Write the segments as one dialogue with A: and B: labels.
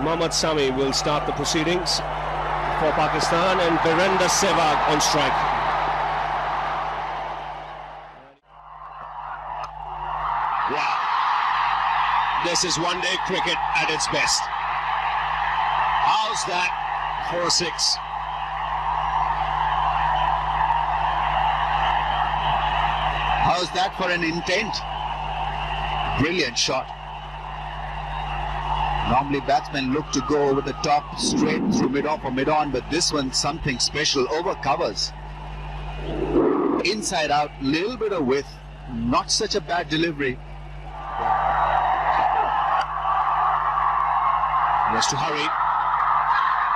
A: Mohammad Sami will start the proceedings for Pakistan, and Virender Sehwag on strike.
B: Wow. This is one-day cricket at its best. How's that for a 6? How's that for an intent? Brilliant shot. Normally batsmen look to go over the top straight through mid-off or mid-on, but this one's something special. Over covers. Inside out, little bit of width. Not such a bad delivery. He has to hurry.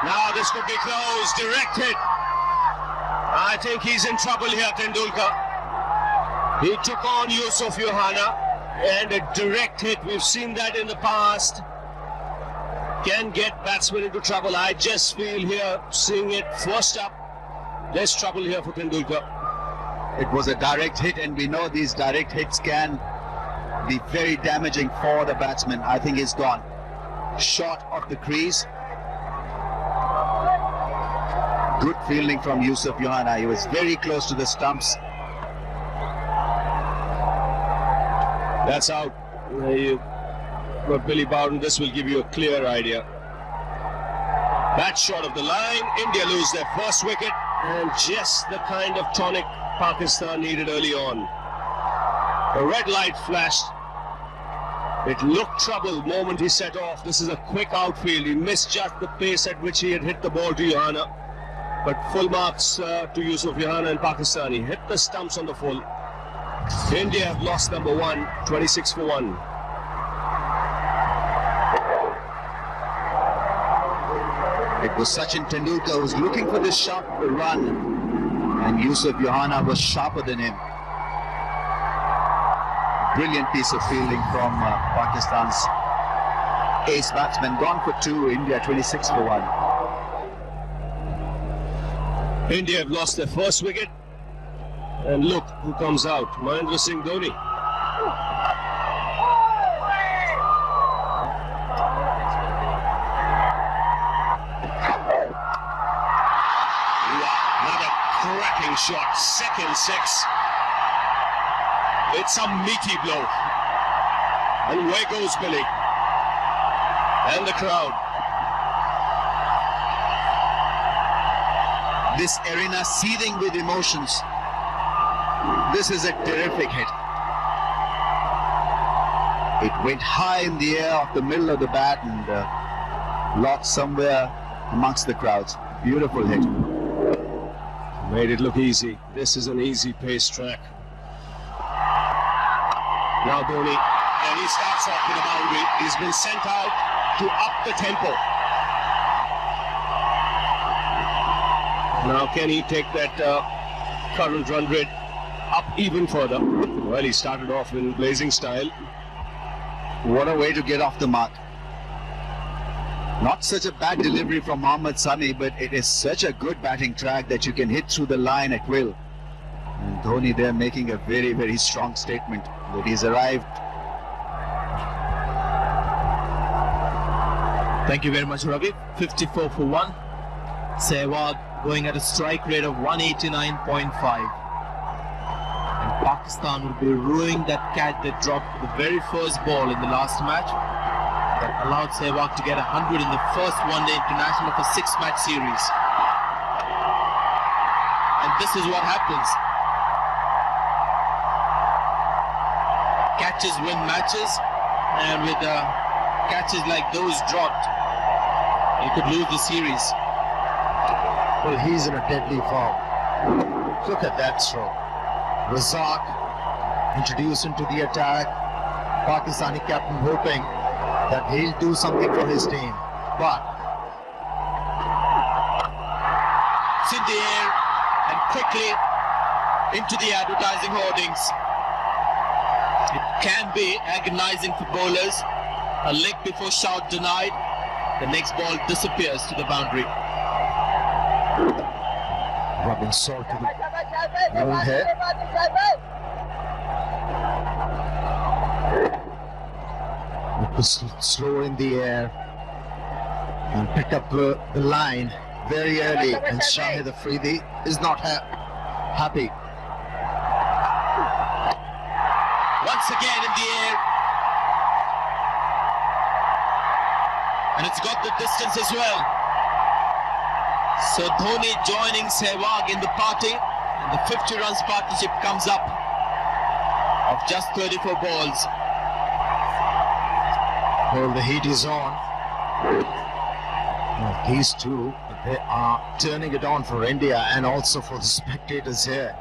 B: Now this could be close. Direct hit. I think he's in trouble here, Tendulkar. He took on Yusuf Yohana, and a direct hit, we've seen that in the past, can get batsmen into trouble. I just feel here, seeing it first up, there's trouble here for Tendulkar. It was a direct hit, and we know these direct hits can be very damaging for the batsman. I think he's gone. Short of the crease. Good fielding from Yusuf Yohana. He was very close to the stumps.
A: That's out. But Billy Bowden, this will give you a clear idea. That's short of the line. India lose their first wicket, and just the kind of tonic Pakistan needed early on. A red light flashed. It looked trouble the moment he set off. This is a quick outfield. He misjudged the pace at which he had hit the ball to Yohana. But full marks to Yusuf Yohana in Pakistan. He hit the stumps on the full. India have lost number 1, 26 for 1.
B: It was Sachin Tendulkar who was looking for this sharp run, and Yusuf Yohana was sharper than him. Brilliant piece of fielding from Pakistan's ace batsman. Gone for 2, India 26 for 1.
A: India have lost their first wicket. And look who comes out, Mahendra Singh Dhoni.
B: Another cracking shot, second 6. It's a meaty blow. And where goes Billy? And the crowd. This arena seething with emotions. This is a terrific hit. It went high in the air off the middle of the bat and lost somewhere amongst the crowds. Beautiful hit.
A: Made it look easy. This is an easy pace track. Now Dhoni,
B: and he starts off with a boundary. He's been sent out to up the tempo.
A: Now can he take that current run rate up even further? Well, he started off in blazing style.
B: What a way to get off the mark. Not such a bad delivery from Mohammad Sami, but it is such a good batting track that you can hit through the line at will. And Dhoni there making a very, very strong statement that he's arrived.
C: Thank you very much, Ravi. 54 for 1. Sehwag going at a strike rate of 189.5. And Pakistan will be ruining that catch that dropped the very first ball in the last match. That allowed Sehwag to get 100 in the first one-day international of a 6-match series. And this is what happens. Catches win matches, and with catches like those dropped, you could lose the series.
D: Well, he's in a deadly form. Look at that stroke. Razak introduced into the attack. Pakistani captain hoping that he'll do something for his team. But
C: it's in the air and quickly into the advertising hoardings. It can be agonizing for bowlers. A leg before shout denied. The next ball disappears to the boundary.
D: rubbing salt to the old head. It was slow in the air. and picked up the line very early, and Shahid Afridi is not happy.
C: Once again in the air. And it's got the distance as well. So Dhoni joining Sehwag in the party. And the 50 runs partnership comes up of just 34 balls.
D: Well, the heat is on. Well, these two, they are turning it on for India and also for the spectators here.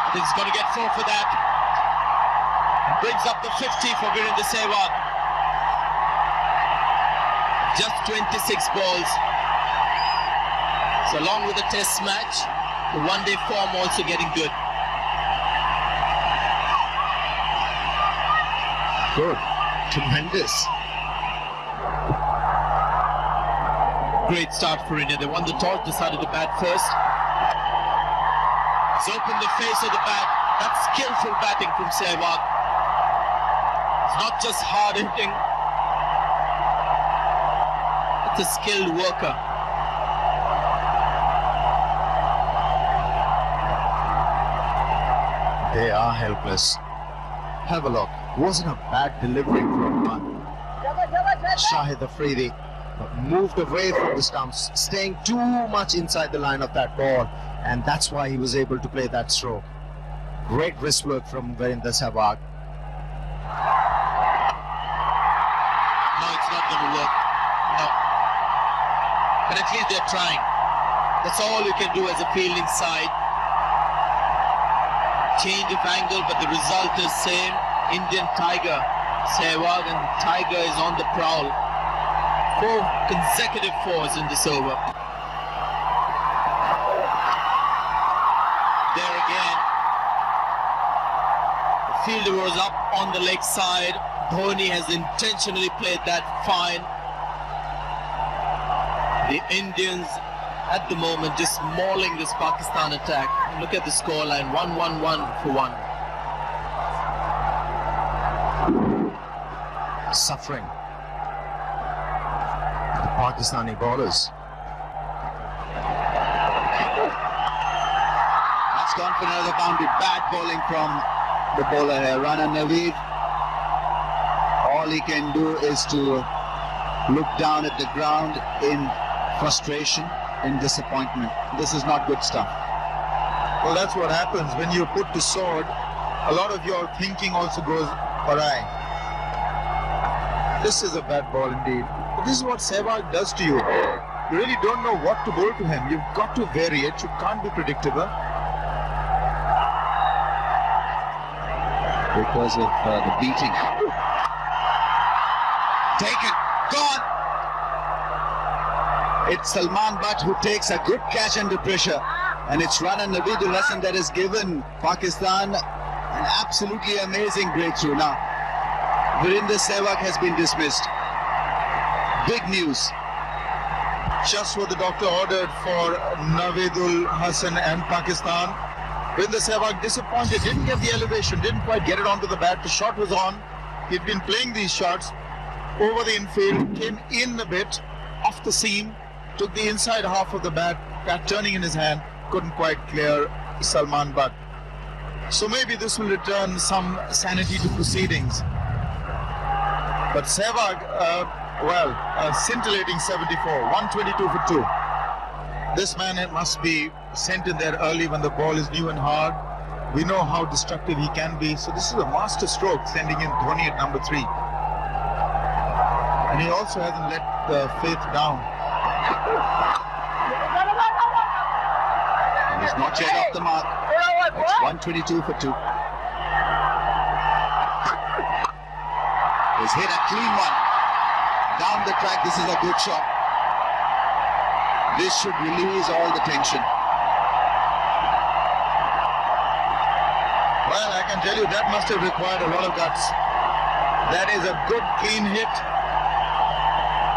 C: I think he's going to get 4 for that. Brings up the 50 for Virendra Sehwag. Just 26 balls. So along with the test match, the one-day form also getting good.
D: Good. Tremendous.
C: Great start for India. They won the toss, decided to bat first. It's opened the face of the bat. That's skillful batting from Sehwag. It's not just hard hitting. It's a skilled worker.
D: They are helpless. Have a look. Wasn't a bad delivery from Shahid Afridi. Moved away from the stumps, staying too much inside the line of that ball, and that's why he was able to play that stroke. Great wrist work from Virendra Sehwag.
C: No, it's not going to work. No. But at least they're trying. That's all you can do as a fielding side. Change of angle, but the result is same. Indian Tiger, Sehwag, and the Tiger is on the prowl. 4 consecutive 4s in this over. There again. The fielder was up on the leg side. Dhoni has intentionally played that fine. The Indians at the moment just mauling this Pakistan attack. Look at the scoreline, 1-1-1 for 1.
D: Suffering. The Pakistani bowlers.
E: That's gone for another boundary. Bad bowling from the bowler here, Rana Naveed. All he can do is to look down at the ground in frustration and disappointment. This is not good stuff.
F: Well, that's what happens when you put the sword. A lot of your thinking also goes awry. This is a bad ball indeed. But this is what Sehwag does to you. You really don't know what to bowl to him. You've got to vary it. You can't be predictable.
E: Because of the beating. Taken. Gone. It's Salman Butt who takes a good catch under pressure. And it's Rana Naveed, a lesson that has given Pakistan an absolutely amazing breakthrough. Now, Virendra Sehwag has been dismissed. Big news.
F: Just what the doctor ordered for Naveedul Hasan and Pakistan. Virendra Sehwag disappointed, didn't get the elevation, didn't quite get it onto the bat. The shot was on. He'd been playing these shots over the infield, came in a bit, off the seam, took the inside half of the bat turning in his hand, couldn't quite clear Salman Butt. So maybe this will return some sanity to proceedings. But Sehwag, scintillating 74, 122 for 2. This man must be sent in there early when the ball is new and hard. We know how destructive he can be. So this is a master stroke, sending in Dhoni at number 3. And he also hasn't let the faith down.
E: He's not yet off the mark. It's 122 for 2. He's hit a clean one. Down the track, this is a good shot. This should release all the tension.
F: Well, I can tell you that must have required a lot of guts. That is a good clean hit.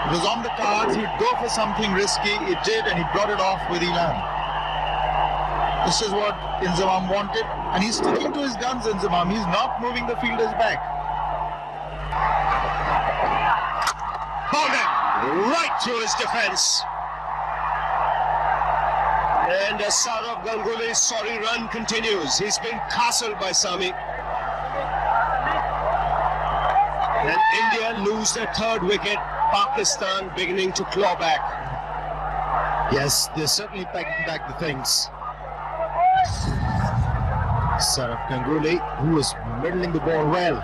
F: It was on the cards, he'd go for something risky, it did, and he brought it off with Elan. This is what Inzamam wanted, and he's sticking to his guns, Inzamam. He's not moving the fielders back.
B: right through his defense. And Saurav Ganguly's sorry run continues. He's been castled by Sami. And India lose their third wicket. Pakistan beginning to claw back.
D: Yes, they're certainly packing back the things. Saurav Ganguly, who was middling the ball well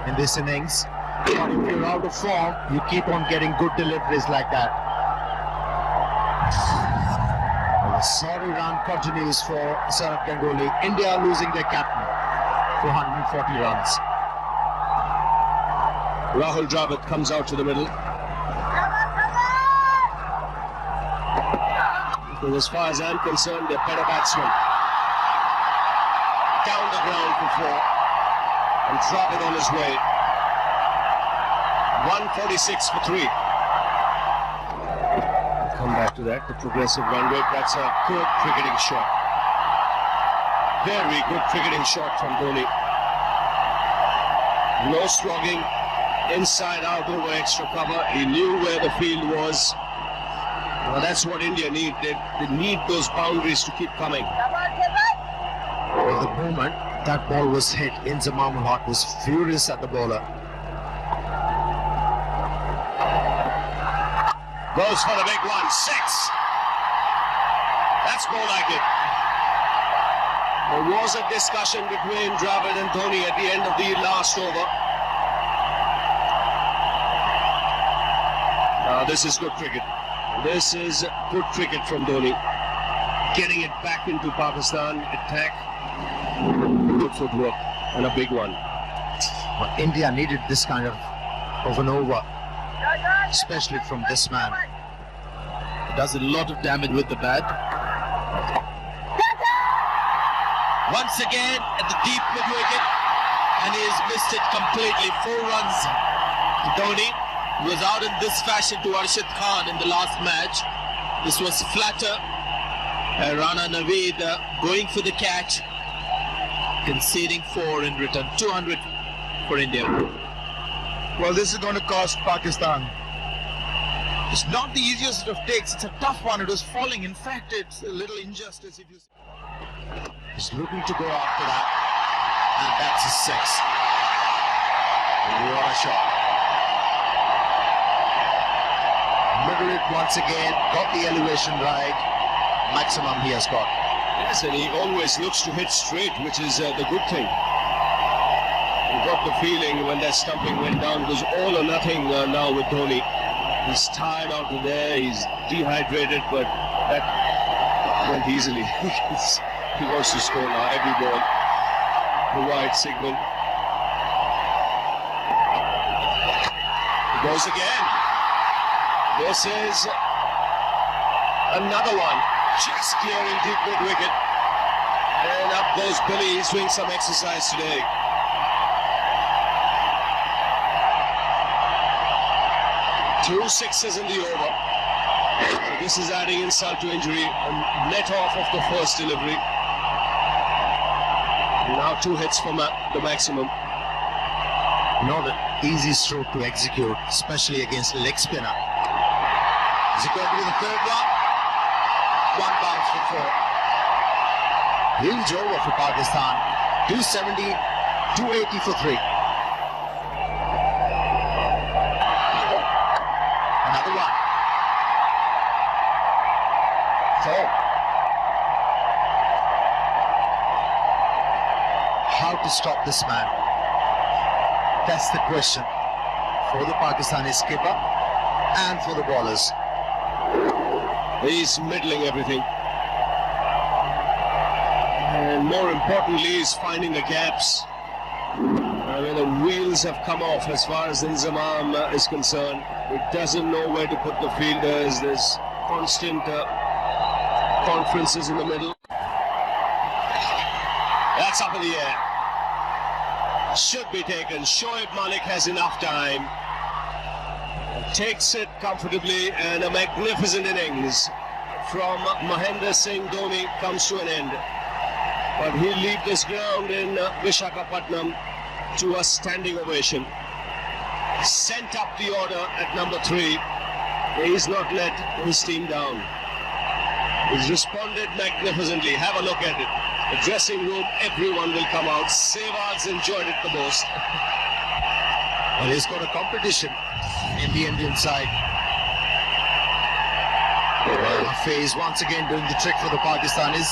D: in this innings. But if you're out of form, you keep on getting good deliveries like that. Well, the sorry run continues for Saurav Ganguly. India losing their captain for 140 runs.
B: Rahul Dravid comes out to the middle. Because as far as I'm concerned, they're better batsmen. Down the ground for 4. And Dravid on his way. 146 for 3. Come back to that, the progressive run rate. That's a good cricketing shot. Very good cricketing shot from Dhoni. No slogging. Inside out over extra cover. He knew where the field was. Well, that's what India need. They need those boundaries to keep coming.
D: Well, the moment that ball was hit, Inzamam ul Haq was furious at the bowler.
B: Goes for the big one. 6. That's more like it. There was a discussion between Dravid and Dhoni at the end of the last over. This is good cricket. This is good cricket from Dhoni. Getting it back into Pakistan. Attack. Good footwork. And a big one.
D: Well, India needed this kind of an over. Especially from this man.
C: Does a lot of damage with the bat. Once again at the deep mid wicket, and he has missed it completely. 4 runs. Dhoni was out in this fashion to Arshad Khan in the last match. This was flatter. Rana Naveed going for the catch, conceding 4 in return. 200 for India.
F: Well, this is going to cost Pakistan. It's not the easiest of takes. It's a tough one. It was falling. In fact, it's a little injustice if you...
D: He's looking to go after that. And that's a 6. What a shot. Middle it once again. Got the elevation right. Maximum he has got.
B: Yes, and he always looks to hit straight, which is the good thing. You got the feeling when that stumping went down, it was all or nothing now with Dhoni. He's tired out of there, he's dehydrated, but that went easily. He wants to score now, every ball. The wide signal. He goes again. This is another one. Just clearing deep mid wicket. And up goes Billy. He's doing some exercise today. Two 6s in the over. This is adding insult to injury. A net off of the first delivery. Now 2 hits for the maximum.
D: Not an easy stroke to execute, especially against a leg spinner.
C: Is it going to be the third one? 1 bounce for 4.
D: Huge over for Pakistan. 270, 280 for 3. Another one. 4. How to stop this man? That's the question for the Pakistani skipper and for the bowlers.
B: He's middling everything. And more importantly, he's finding the gaps. I mean, the wheels have come off as far as Inzamam is concerned. He doesn't know where to put the fielders. There's constant conferences in the middle. That's up in the air. Should be taken. Shoaib Malik has enough time. Takes it comfortably, and a magnificent innings from Mahendra Singh Dhoni comes to an end. But he'll leave this ground in Visakhapatnam to a standing ovation. Sent up the order at number 3.
A: He's not let his team down. He's responded magnificently. Have a look at it. The dressing room, everyone will come out. Sehwag's enjoyed it the most.
D: Well, he's got a competition in the Indian side. Hafiz once again doing the trick for the Pakistanis,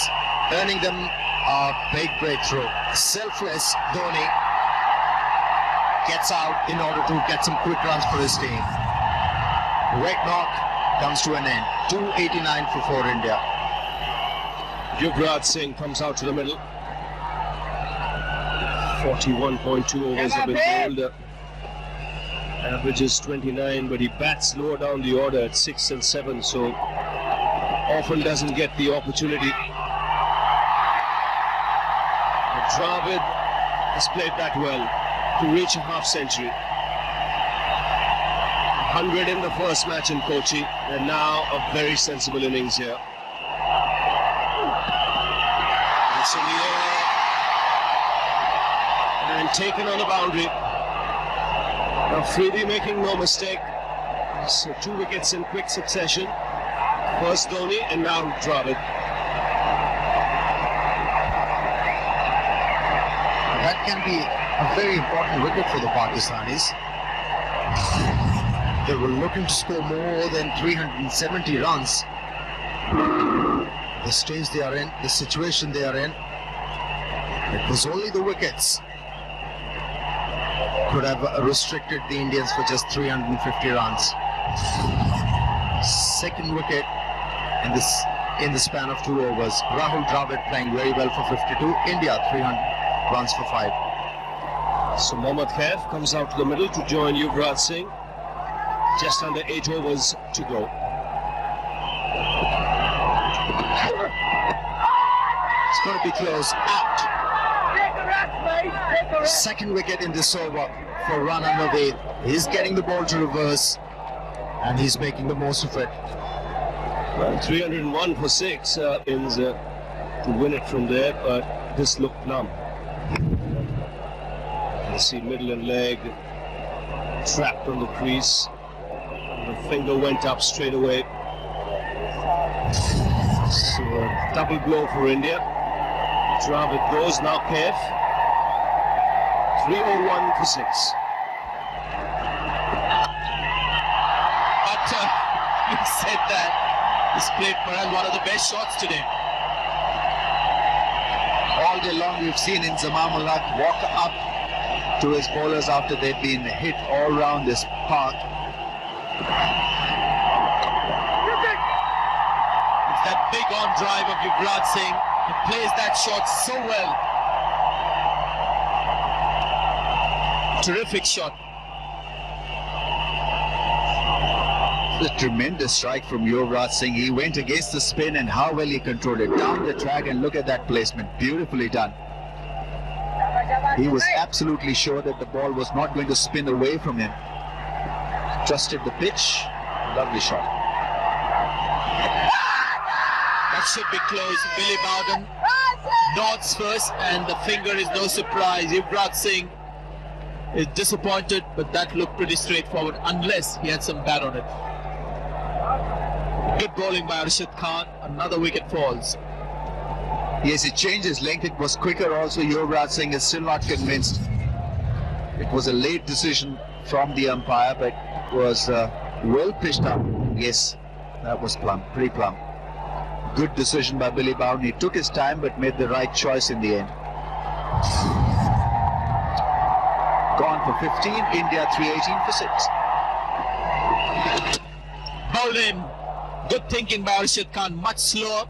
D: earning them a big breakthrough. Selfless Dhoni gets out in order to get some quick runs for his team. Red knock comes to an end. 289 for India.
A: Yuvraj Singh comes out to the middle. 41.2 overs have been bowled. Average is 29, but he bats lower down the order at 6 and 7, so often doesn't get the opportunity. But Dravid has played that well to reach a half century. 100 in the first match in Kochi, and now a very sensible innings here. It's in the air and taken on the boundary. Afridi making no mistake. So 2 wickets in quick succession. First Dhoni and now Dravid.
D: That can be a very important wicket for the Pakistanis. They were looking to score more than 370 runs. The stage they are in, the situation they are in, it was only the wickets could have restricted the Indians for just 350 runs. Second wicket in the span of 2 overs. Rahul Dravid playing very well for 52. India 300 runs for 5.
A: So Mohammad Khaif comes out to the middle to join Yuvraj Singh. Just under 8 overs to go.
D: It's going to be close. Out. Second wicket in this over for Rana Naveed. He's getting the ball to reverse and he's making the most of it.
A: Well, 301 for 6 ins to win it from there, but this looked plumb. You see middle and leg trapped on the crease. The finger went up straight away. So a double blow for India. Dravid goes, now Khaif. 301 for 6.
C: But you said that he's played perhaps one of the best shots today.
E: All day long we've seen Inzamam ul Haq walk up to his bowlers after they've been hit all round this park.
C: It's that big on drive of Yuvraj Singh. He plays that shot so well. Terrific shot.
E: A tremendous strike from Yuvraj Singh. He went against the spin and how well he controlled it down the track, and look at that placement. Beautifully done. He was absolutely sure that the ball was not going to spin away from him. Trusted the pitch. Lovely shot.
C: That should be close. Billy Bowden nods first, and the finger is no surprise. Yuvraj Singh is disappointed, but that looked pretty straightforward, unless he had some bat on it. Good bowling by Arshad Khan. Another wicket falls.
E: Yes, it changed his length. It was quicker also. Yuvraj Singh is still not convinced. It was a late decision from the umpire, but it was well pitched up. Yes, that was plumb, pretty plumb. Good decision by Billy Bowden. He took his time but made the right choice in the end. Gone for 15, India 318 for 6.
C: Bowled in. Good thinking by Arshad Khan. Much slower.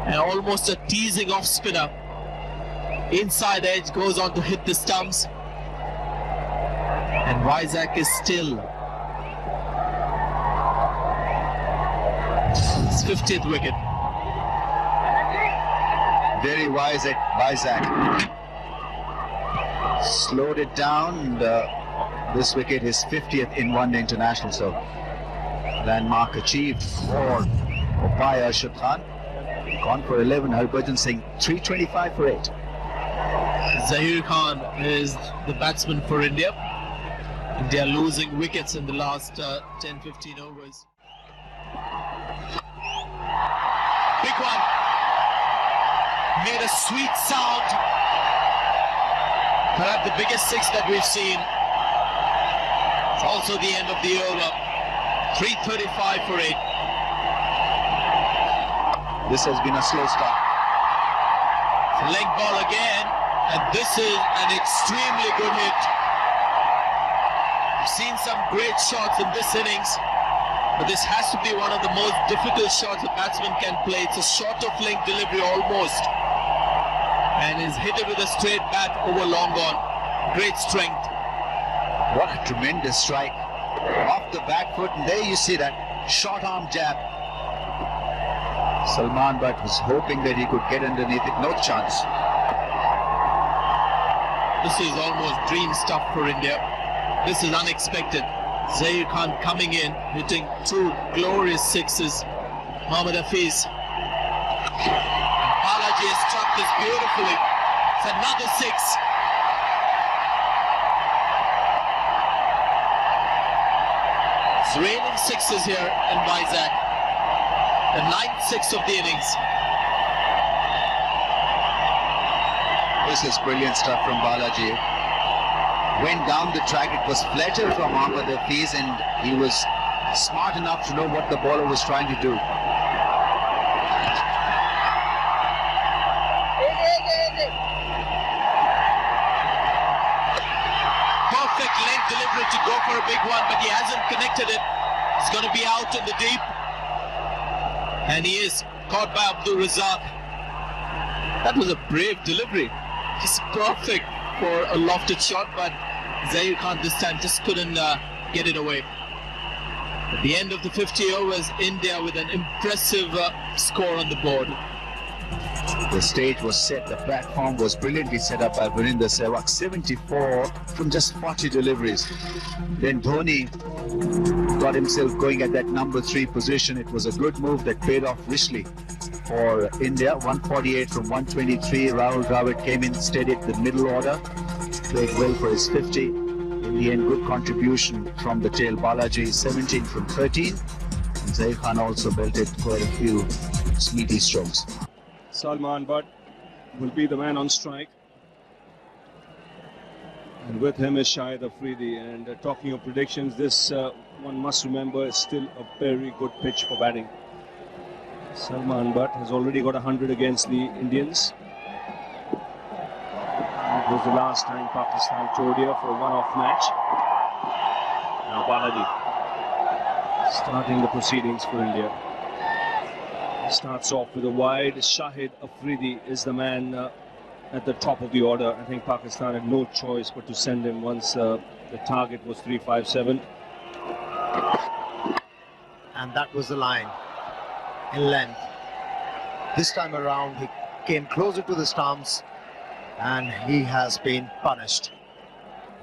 C: And almost a teasing off spinner. Inside edge goes on to hit the stumps. And Vizag is still his 50th wicket.
E: Very wise at Vizag. Slowed it down, and this wicket is 50th in one-day international. So landmark achieved for by Arshad Khan. Gone for 11. Harbhajan Singh 325 for 8.
C: Zahir Khan is the batsman for India. India losing wickets in the last 10-15 overs. Big one. Made a sweet sound. Perhaps the biggest six that we've seen. It's also the end of the over. 3:35 for 8.
E: This has been a slow start.
C: Leg ball again, and this is an extremely good hit. We've seen some great shots in this innings, but this has to be one of the most difficult shots a batsman can play. It's a short of length delivery almost, and is hit it with a straight bat over long on. Great strength.
E: What a tremendous strike. Off the back foot, and there you see that short arm jab. Salman Butt was hoping that he could get underneath it. No chance.
C: This is almost dream stuff for India. This is unexpected. Zair Khan coming in, hitting two glorious sixes. Mohammad Hafiz. Balaji has struck this beautifully. It's another six. It's raining sixes here in Vizag. The 9th six of the innings.
E: This is brilliant stuff from Balaji. Went down the track. It was Fletcher from Mohammad Hafiz, and he was smart enough to know what the bowler was trying to do.
C: Perfect length delivery to go for a big one, but he hasn't connected it. It's going to be out in the deep. And he is caught by Abdul Razak. That was a brave delivery. Just perfect for a lofted shot, but Zair Khan this time just couldn't get it away. At the end of the 50 overs, India with an impressive score on the board.
E: The stage was set. The platform was brilliantly set up by Virender Sehwag. 74 from just 40 deliveries. Then Dhoni got himself going at that number 3 position. It was a good move that paid off richly for India. 148 from 123. Rahul Dravid came in, steadied the middle order, played well for his 50. In the end, good contribution from the tail. Balaji 17 from 13. And Zair Khan also belted quite a few meaty strokes.
A: Salman Butt will be the man on strike. And with him is Shahid Afridi. And talking of predictions, this one must remember is still a very good pitch for batting. Salman Butt has already got 100 against the Indians. It was the last time Pakistan toured here for a one-off match. Now Balaji starting the proceedings for India. Starts off with a wide. Shahid Afridi is the man at the top of the order. I think Pakistan had no choice but to send him once the target was 357.
D: And that was the line in length. This time around he came closer to the stumps and he has been punished.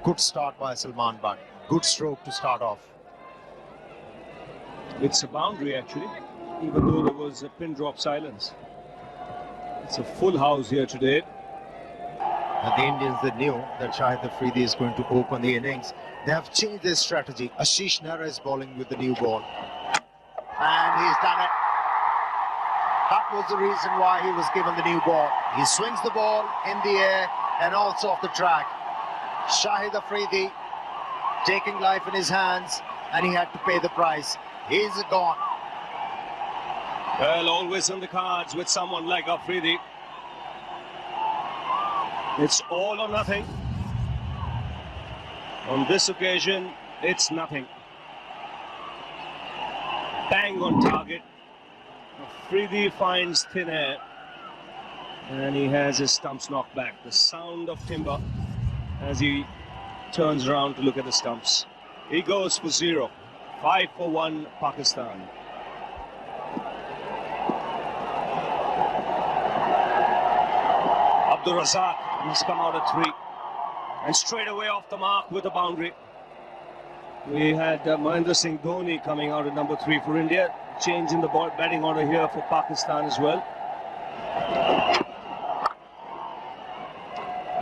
D: Good start by Salman Butt. Good stroke to start off.
A: It's a boundary actually, even though there was a pin drop silence. It's a full house here today.
D: And the Indians, they knew that Shahid Afridi is going to open the innings. They have changed their strategy. Ashish Nehra is bowling with the new ball. And he's done it. That was the reason why he was given the new ball. He swings the ball in the air and also off the track. Shahid Afridi taking life in his hands, and he had to pay the price. He's gone.
A: Well, always on the cards with someone like Afridi. It's all or nothing. On this occasion, it's nothing. Bang on target. Afridi finds thin air. And he has his stumps knocked back. The sound of timber as he turns around to look at the stumps. He goes for 0. 5 for 1 Pakistan. Abdul Razak, he's come out at 3. And straight away off the mark with the boundary. We had Mahendra Singh Dhoni coming out at number 3 for India. Change in the batting order here for Pakistan as well.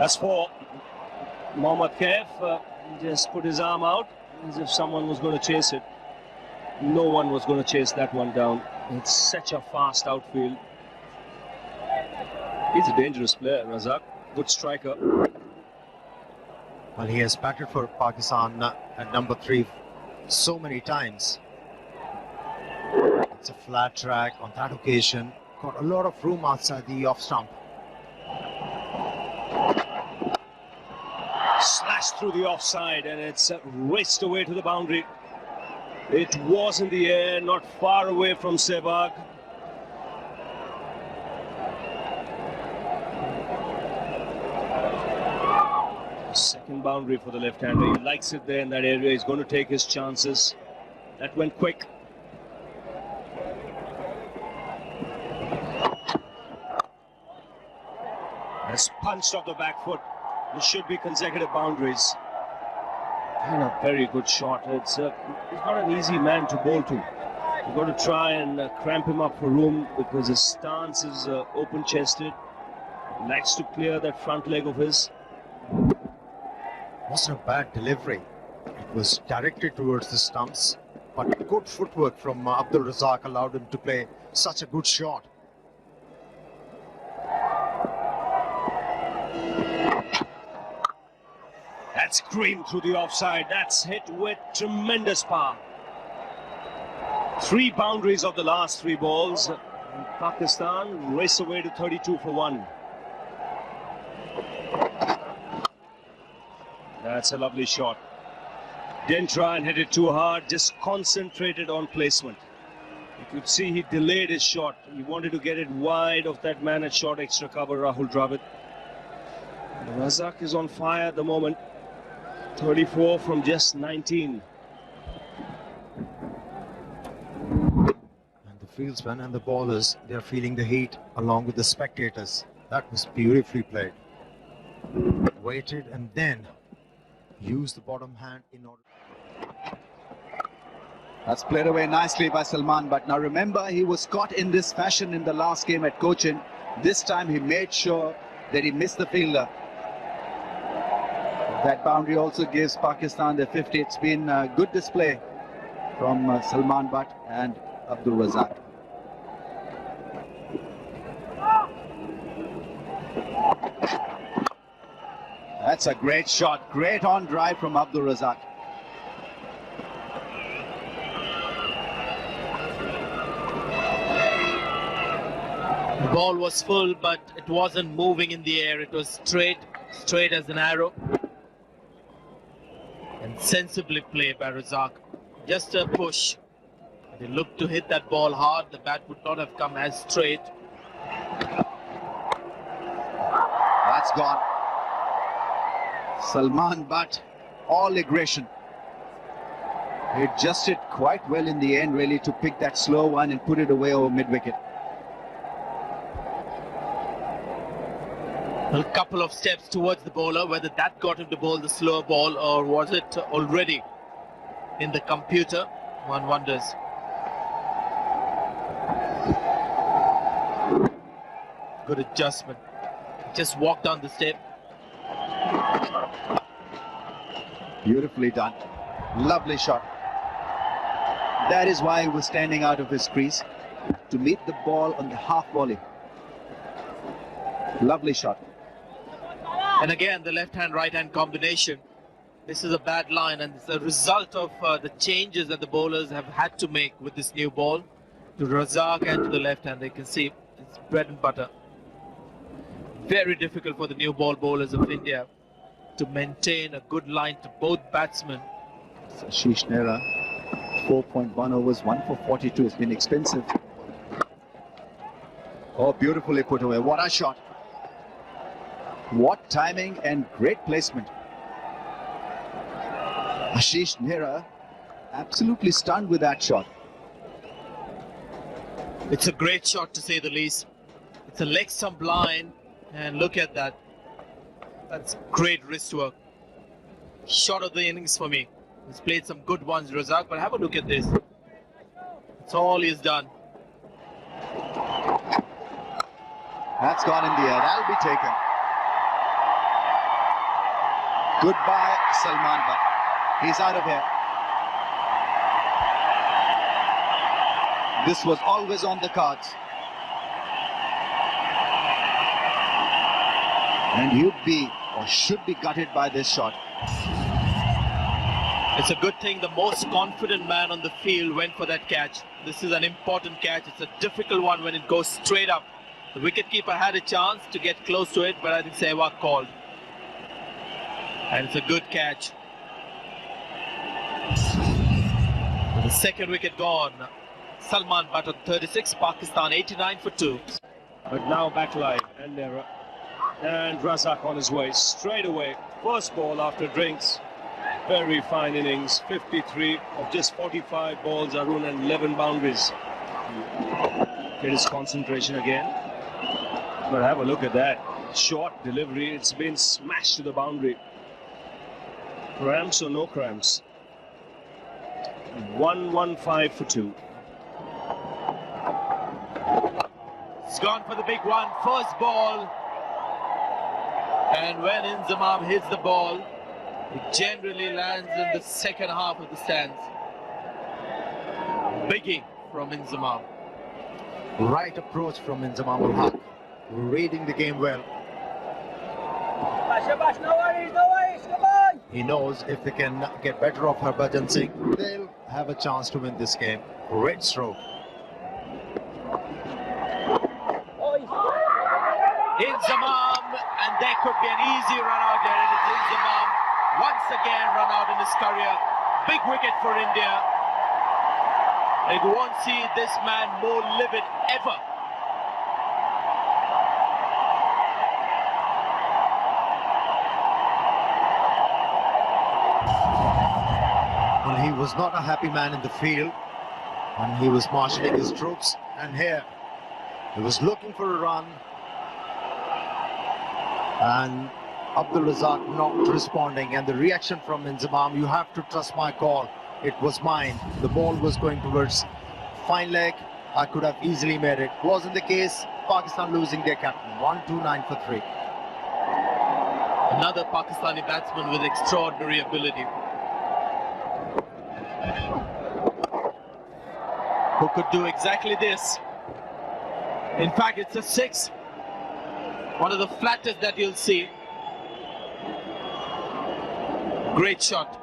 A: That's 4. Mohammad Kaif
B: He just put his arm out as if someone was going to chase it. No one was going to chase that one down. It's such a fast outfield. He's a dangerous player, Razak. Good striker.
D: Well, he has batted for Pakistan at number 3 so many times. It's a flat track on that occasion. Got a lot of room outside the off stump.
B: Slashed through the offside and it's raced away to the boundary. It was in the air, not far away from Sehwag. Second boundary for the left-hander. He likes it there in that area. He's going to take his chances. That went quick. Has punched off the back foot. There should be consecutive boundaries. And a very good shot. He's not an easy man to bowl to. You've got to try and cramp him up for room because his stance is open-chested. He likes to clear that front leg of his.
D: Wasn't a bad delivery. It was directed towards the stumps, but good footwork from Abdul Razak allowed him to play such a good shot.
B: That's screamed through the offside. That's hit with tremendous power. 3 boundaries of the last 3 balls. And Pakistan race away to 32 for 1. That's a lovely shot. Didn't try and hit it too hard, just concentrated on placement. You could see he delayed his shot. He wanted to get it wide of that man at short extra cover, Rahul Dravid. Razak is on fire at the moment. 34 from just 19.
D: And the fieldsmen and the bowlers, they're feeling the heat along with the spectators. That was beautifully played. Waited and then used the bottom hand in order.
E: That's played away nicely by Salman, but now remember, he was caught in this fashion in the last game at Cochin. This time he made sure that he missed the fielder. That boundary also gives Pakistan the 50. It's been a good display from Salman Butt and Abdul Razak. That's a great shot. Great on drive from Abdul Razak.
C: The ball was full, but it wasn't moving in the air. It was straight as an arrow. And sensibly played by Razak. Just a push. He looked to hit that ball hard. The bat would not have come as straight.
E: That's gone. Salman Butt, all aggression. He adjusted quite well in the end, really, to pick that slow one and put it away over mid-wicket.
C: A couple of steps towards the bowler, whether that got him to bowl the slower ball or was it already in the computer, one wonders. Good adjustment. Just walked down the step.
E: Beautifully done. Lovely shot. That is why he was standing out of his crease, to meet the ball on the half volley. Lovely shot.
C: And again, the left-hand, right-hand combination. This is a bad line, and it's a result of the changes that the bowlers have had to make with this new ball. To Razak and to the left-hand, they can see it's bread and butter. Very difficult for the new ball bowlers of India to maintain a good line to both batsmen.
E: Ashish Nehra, 4.1 overs, 1 for 42. It's been expensive. Oh, beautifully put away. What a shot. What timing and great placement. Ashish Nehra absolutely stunned with that shot.
C: It's a great shot, to say the least. It's a leg stump line, and look at that. That's great wrist work. Shot of the innings for me. He's played some good ones, Razak, but have a look at this. That's all he's done.
E: That's gone in the air. That'll be taken. Goodbye, Salman, but he's out of here. This was always on the cards. And you'd be, or should be, gutted by this shot.
C: It's a good thing the most confident man on the field went for that catch. This is an important catch. It's a difficult one when it goes straight up. The wicketkeeper had a chance to get close to it, but I think Sehwag called. And it's a good catch. The second wicket gone. Salman Butt on 36, Pakistan 89 for 2.
A: But now back live, and Razak on his way straight away. First ball after drinks. Very fine innings. 53 of just 45 balls, Arun, and 11 boundaries. Get his concentration again. But have a look at that. Short delivery. It's been smashed to the boundary. Cramps or no cramps? 115 for 2.
C: It's gone for the big one. First ball. And when Inzamam hits the ball, it generally lands in the second half of the stands. Biggie from Inzamam.
D: Right approach from Inzamam ul Haq. Reading the game well. He knows if they can get better off Harbhajan Singh, they'll have a chance to win this game. Great stroke.
C: Inzamam, and there could be an easy run out there, and it's Inzamam once again run out in his career. Big wicket for India. They won't see this man more livid ever.
D: Well, he was not a happy man in the field when he was marshalling his troops, and here he was looking for a run, and Abdul Razak not responding, and the reaction from Inzamam, you have to trust my call, it was mine. The ball was going towards fine leg, I could have easily made it. Wasn't the case. Pakistan losing their captain. 129 for 3.
C: Another Pakistani batsman with extraordinary ability. Who could do exactly this. In fact, it's a 6. One of the flattest that you'll see. Great shot.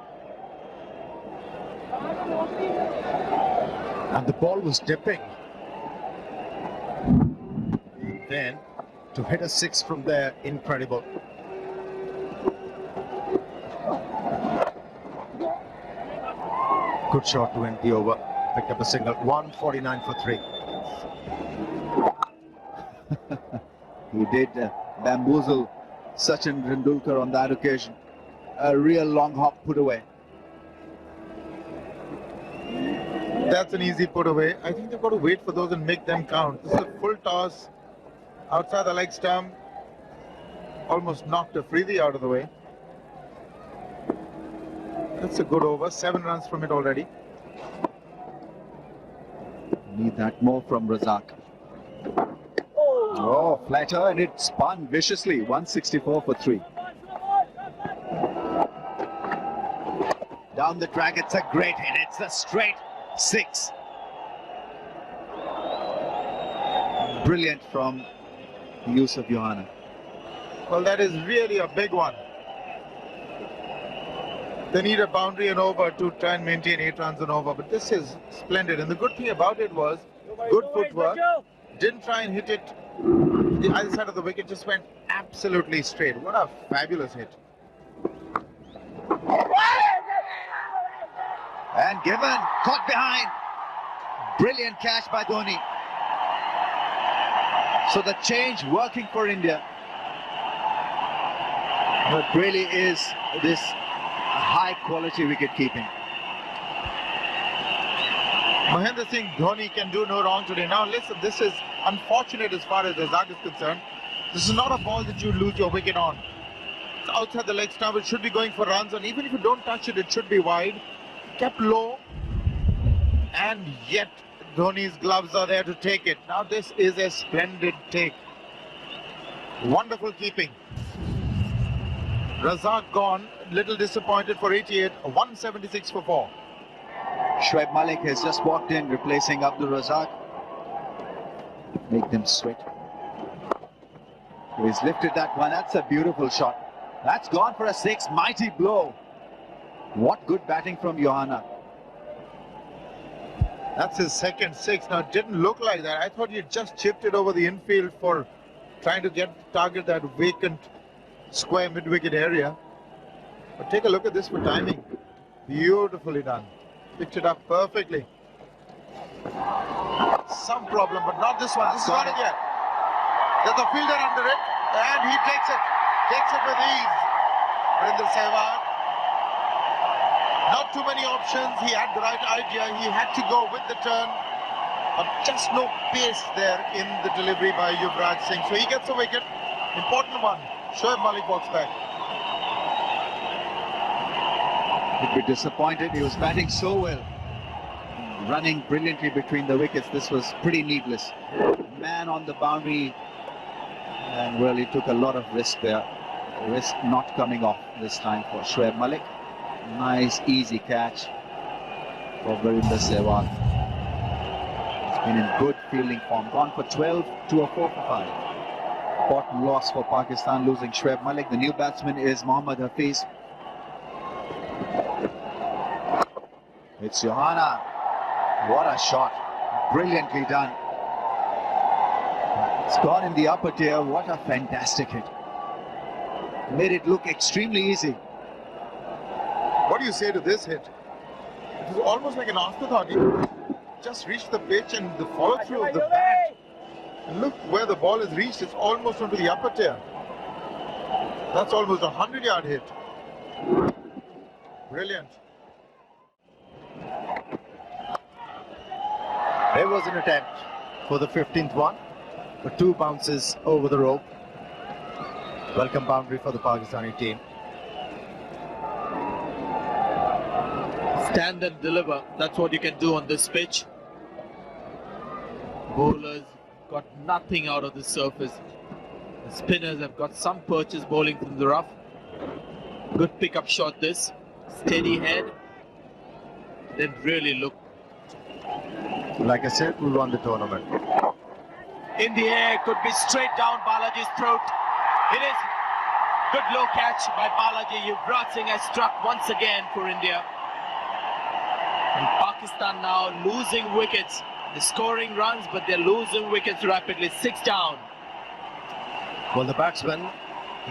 D: And the ball was dipping. Then to hit a 6 from there, incredible. Good shot to end the over. Picked up a single. 149 for 3.
E: He did bamboozle Sachin Tendulkar on that occasion. A real long hop put away.
F: That's an easy put away. I think they've got to wait for those and make them count. This is a full toss outside the leg stump. Almost knocked Afridi out of the way. That's a good over. 7 runs from it already.
E: Need that more from Razak. Oh, flatter, and it spun viciously. 164 for 3. Down the track, it's a great hit. It's a straight 6. Brilliant from Yusuf Yohana.
F: Well, that is really a big one. They need a boundary and over to try and maintain 8 runs and over, but this is splendid. And the good thing about it was good footwork. Didn't try and hit it the other side of the wicket, just went absolutely straight. What a fabulous hit.
E: And given, caught behind. Brilliant catch by Dhoni. So the change working for India. But really is this high quality wicket keeping.
F: Mahendra Singh Dhoni can do no wrong today. Now listen, this is unfortunate as far as Razak is concerned. This is not a ball that you lose your wicket on. It's outside the leg stump, it should be going for runs, and even if you don't touch it, it should be wide. Kept low, and yet Dhoni's gloves are there to take it. Now this is a splendid take. Wonderful keeping. Razak gone. little disappointed for 88, 176 for 4.
E: Shoaib Malik has just walked in, replacing Abdul Razak. Make them sweat. He's lifted that one. That's a beautiful shot. That's gone for a 6. Mighty blow. What good batting from Johanna.
F: That's his second 6. Now, it didn't look like that. I thought he just chipped it over the infield for trying to target that vacant square mid-wicket area. But take a look at this for timing. Beautifully done. Picked it up perfectly. Some problem, but not this one. This is not it yet. There's a fielder under it, and he takes it. Takes it with ease. Vrinder Sehwag. Not too many options. He had the right idea. He had to go with the turn. But just no pace there in the delivery by Yuvraj Singh. So he gets a wicket. Important one. Shoaib Malik walks back.
E: He'd be disappointed. He was batting so well. Running brilliantly between the wickets. This was pretty needless. Man on the boundary. And well, he took a lot of risk there. Risk not coming off this time for Shoaib Malik. Nice, easy catch for Vrinder Sehwag. He's been in good fielding form. Gone for 12 to a 4 for 5. Important loss for Pakistan, losing Shoaib Malik. The new batsman is Mohammad Hafiz. It's Johanna. What a shot. Brilliantly done. It's gone in the upper tier. What a fantastic hit. Made it look extremely easy.
F: What do you say to this hit? It was almost like an afterthought. He just reached the pitch and the follow through of the bat. And look where the ball is reached. It's almost onto the upper tier. That's almost a 100-yard hit. Brilliant.
D: There was an attempt for the 15th one, but 2 bounces over the rope. Welcome boundary for the Pakistani team.
C: Stand and deliver. That's what you can do on this pitch. Bowlers got nothing out of the surface. The spinners have got some purchase bowling from the rough. Good pickup shot this. Steady head. Then really look.
D: Like I said, we won the tournament.
C: In the air, could be straight down Balaji's throat. It is. Good low catch by Balaji. Yuvraj Singh has struck once again for India. And Pakistan now losing wickets. They're scoring runs, but they're losing wickets rapidly. 6 down.
D: Well, the batsmen,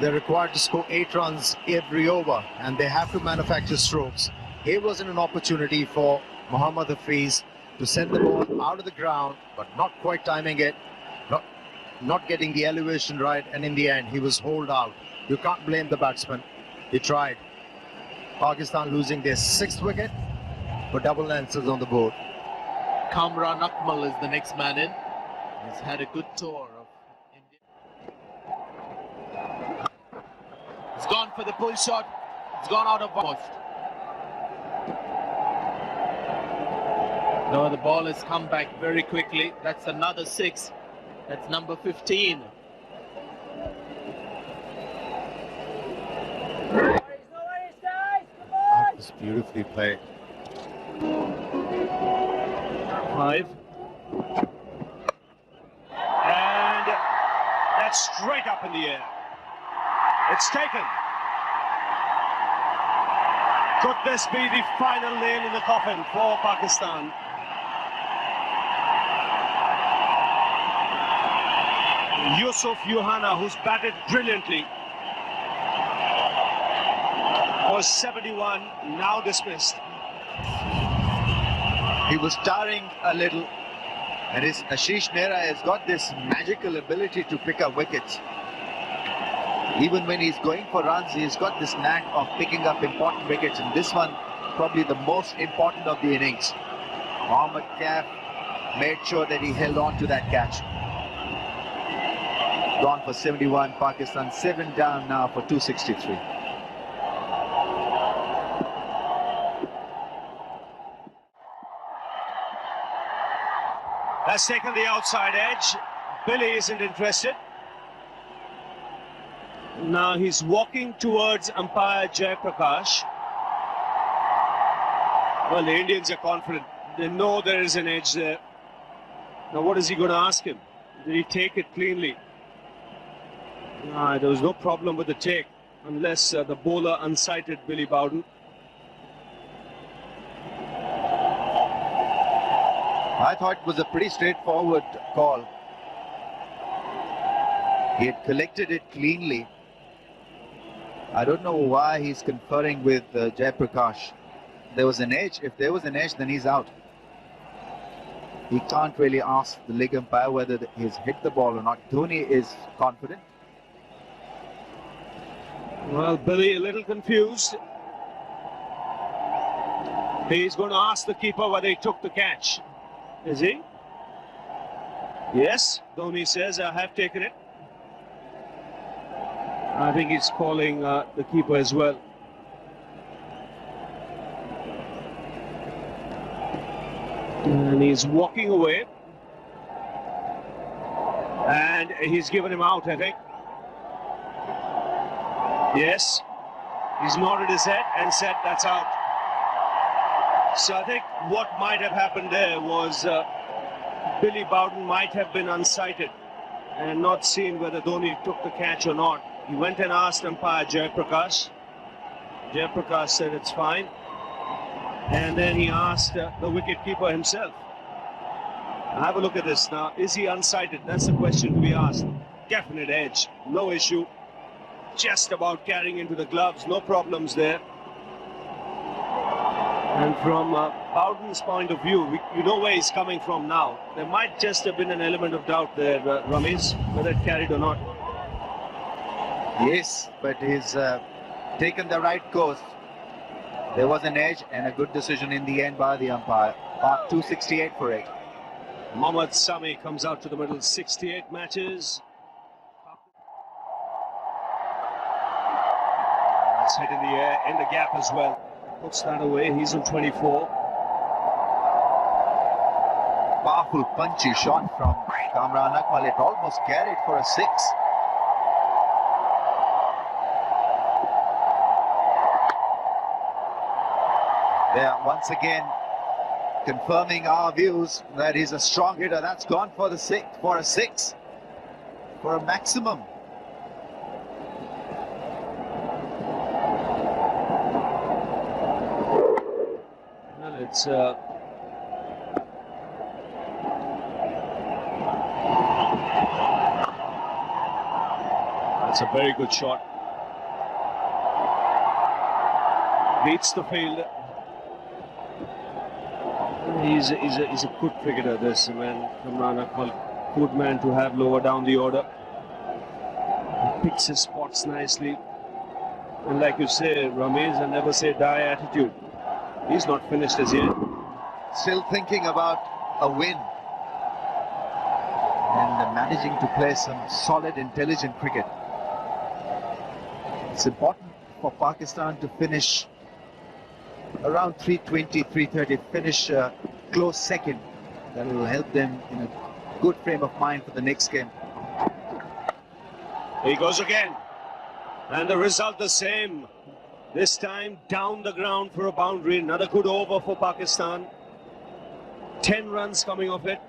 D: they're required to score 8 runs every over, and they have to manufacture strokes. Here wasn't an opportunity for Mohammad Hafiz to send the ball out of the ground, but not quite timing it, not getting the elevation right, and in the end, he was holed out. You can't blame the batsman. He tried. Pakistan losing their 6th wicket, for double lances on the board.
C: Kamran Akmal is the next man in. He's had a good tour of India. He's gone for the pull shot. It's gone out of bounds. No, the ball has come back very quickly. That's another 6. That's number 15.
D: That was beautifully played.
B: 5. And that's straight up in the air. It's taken. Could this be the final nail in the coffin for Pakistan? Yusuf Johanna, who's batted brilliantly, was 71, now dismissed.
E: He was towering a little, and his Ashish Nehra has got this magical ability to pick up wickets. Even when he's going for runs, he's got this knack of picking up important wickets, and this one probably the most important of the innings. Mohammad Kaif made sure that he held on to that catch. Gone for 71, Pakistan 7 down now for 263.
B: That's taken the outside edge. Billy isn't interested. Now he's walking towards umpire Jayaprakash. Well, the Indians are confident. They know there is an edge there. Now what is he going to ask him? Did he take it cleanly? There was no problem with the take, unless the bowler unsighted Billy Bowden.
E: I thought it was a pretty straightforward call. He had collected it cleanly. I don't know why he's conferring with Jayaprakash. There was an edge. If there was an edge, then he's out. He can't really ask the leg umpire whether he's hit the ball or not. Dhoni is confident.
B: Well, Billy a little confused. He's going to ask the keeper whether he took the catch. Is he? Yes, Dhoni says, I have taken it. I think he's calling the keeper as well. And he's walking away. And he's given him out, I think. Yes. He's nodded his head and said that's out. So I think what might have happened there was Billy Bowden might have been unsighted and not seen whether Dhoni took the catch or not. He went and asked umpire Jayaprakash. Jayaprakash said it's fine. And then he asked the wicketkeeper himself. Have a look at this now. Is he unsighted? That's the question to be asked. Definite edge. No issue. Just about carrying into the gloves. No problems there. And from Bowden's point of view, you know where he's coming from now. There might just have been an element of doubt there, Ramesh, whether it carried or not.
E: Yes, but he's taken the right course. There was an edge and a good decision in the end by the umpire. Mark 268 for it.
B: Mohammad Sami comes out to the middle, 68 matches. It's hit in the air, in the gap as well. Puts that away, he's on 24.
E: Powerful punchy shot from Kamran Akmal. It almost carried for a 6. There, once again, confirming our views that he's a strong hitter. That's gone for the 6, for a 6, for a maximum.
B: Well, it's that's a very good shot. Beats the field. He's a good cricketer, this man, Kamran Akmal. Good man to have lower down the order. He picks his spots nicely. And like you say, Ramesh, and never say die attitude. He's not finished as yet.
E: Still thinking about a win. And managing to play some solid, intelligent cricket. It's important for Pakistan to finish around 320, 330, finish close second. That will help them in a good frame of mind for the next game.
B: He goes again. And the result the same. This time down the ground for a boundary. Another good over for Pakistan. 10 runs coming off it.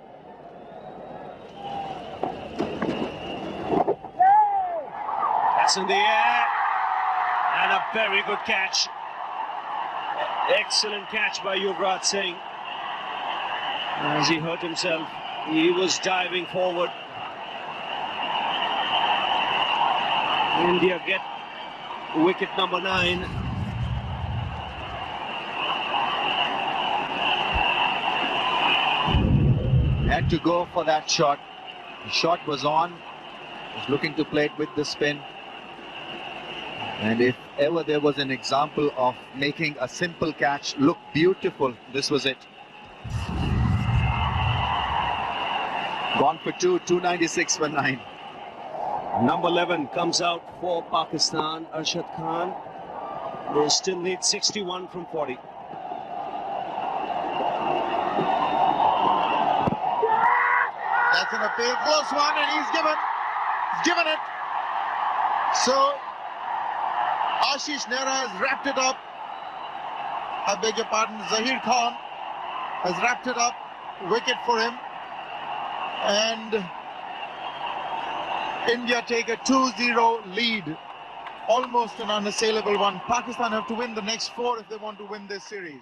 B: That's in the air. And a very good catch. Excellent catch by Yuvraj Singh. As he hurt himself, he was diving forward. India get wicket number 9.
E: Had to go for that shot. The shot was on. Was looking to play it with the spin. And if ever there was an example of making a simple catch look beautiful, this was it. Gone for 2, 296 for 9.
B: Number 11 comes out for Pakistan, Arshad Khan. They still need 61 from 40.
F: That's an appeal, close one, and he's given it. So Ashish Nehra has wrapped it up. I beg your pardon, Zahir Khan has wrapped it up. Wicket for him. And India take a 2-0 lead. Almost an unassailable one. Pakistan have to win the next 4 if they want to win this series.